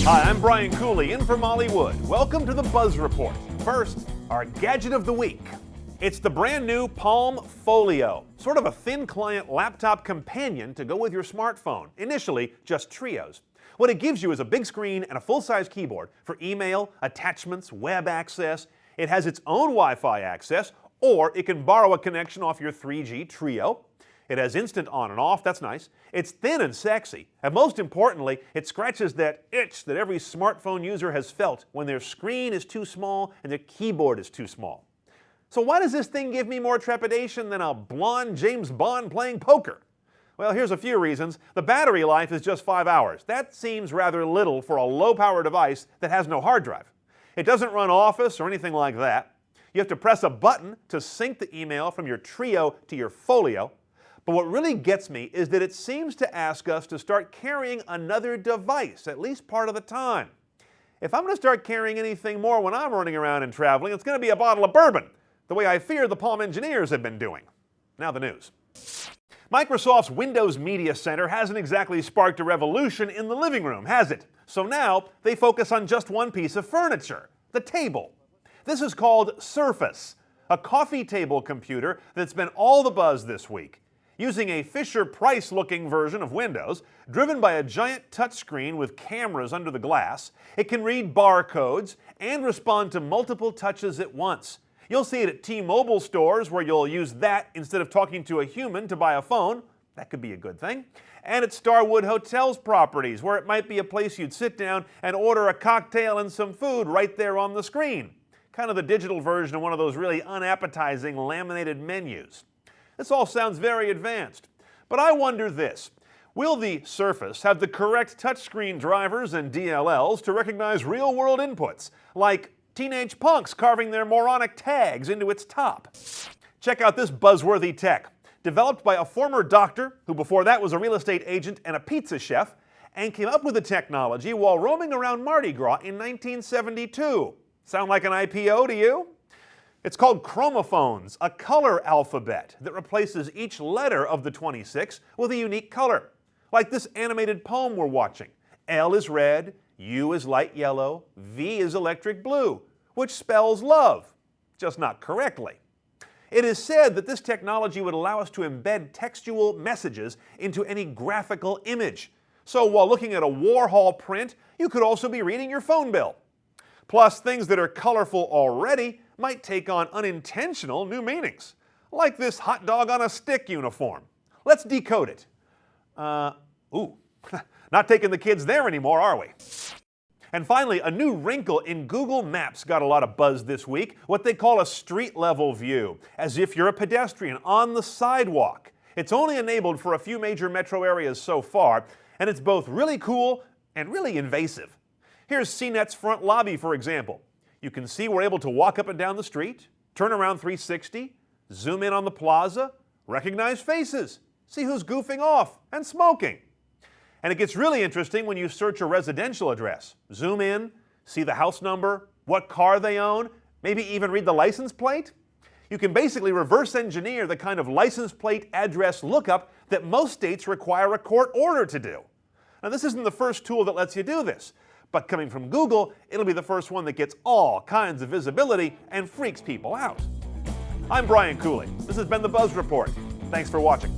Hi, I'm Brian Cooley in from Hollywood. Welcome to the Buzz Report. First, our Gadget of the Week. It's the brand new Palm Folio, sort of a thin client laptop companion to go with your smartphone. Initially, just trios. What it gives you is a big screen and a full-size keyboard for email, attachments, web access. It has its own Wi-Fi access, or it can borrow a connection off your 3G Trio. It has instant on and off, that's nice. It's thin and sexy, and most importantly, it scratches that itch that every smartphone user has felt when their screen is too small and their keyboard is too small. So why does this thing give me more trepidation than a blonde James Bond playing poker? Well, here's a few reasons. The battery life is just 5 hours. That seems rather little for a low-power device that has no hard drive. It doesn't run Office or anything like that. You have to press a button to sync the email from your Trio to your Folio. But what really gets me is that it seems to ask us to start carrying another device, at least part of the time. If I'm going to start carrying anything more when I'm running around and traveling, it's going to be a bottle of bourbon, the way I fear the Palm engineers have been doing. Now the news. Microsoft's Windows Media Center hasn't exactly sparked a revolution in the living room, has it? So now they focus on just one piece of furniture, the table. This is called Surface, a coffee table computer that's been all the buzz this week. Using a Fisher-Price-looking version of Windows, driven by a giant touchscreen with cameras under the glass, it can read barcodes and respond to multiple touches at once. You'll see it at T-Mobile stores where you'll use that instead of talking to a human to buy a phone. That could be a good thing. And at Starwood Hotels properties where it might be a place you'd sit down and order a cocktail and some food right there on the screen. Kind of the digital version of one of those really unappetizing laminated menus. This all sounds very advanced, but I wonder this. Will the Surface have the correct touchscreen drivers and DLLs to recognize real-world inputs, like teenage punks carving their moronic tags into its top? Check out this buzzworthy tech, developed by a former doctor who before that was a real estate agent and a pizza chef, and came up with the technology while roaming around Mardi Gras in 1972. Sound like an IPO to you? It's called chromophones, a color alphabet that replaces each letter of the 26 with a unique color. Like this animated poem we're watching. L is red, U is light yellow, V is electric blue, which spells love, just not correctly. It is said that this technology would allow us to embed textual messages into any graphical image. So while looking at a Warhol print, you could also be reading your phone bill. Plus, things that are colorful already might take on unintentional new meanings, like this hot dog on a stick uniform. Let's decode it. Not taking the kids there anymore, are we? And finally, a new wrinkle in Google Maps got a lot of buzz this week, what they call a street-level view, as if you're a pedestrian on the sidewalk. It's only enabled for a few major metro areas so far, and it's both really cool and really invasive. Here's CNET's front lobby, for example. You can see we're able to walk up and down the street, turn around 360, zoom in on the plaza, recognize faces, see who's goofing off and smoking. And it gets really interesting when you search a residential address. Zoom in, see the house number, what car they own, maybe even read the license plate. You can basically reverse engineer the kind of license plate address lookup that most states require a court order to do. Now, this isn't the first tool that lets you do this. But coming from Google, it'll be the first one that gets all kinds of visibility and freaks people out. I'm Brian Cooley. This has been the Buzz Report. Thanks for watching.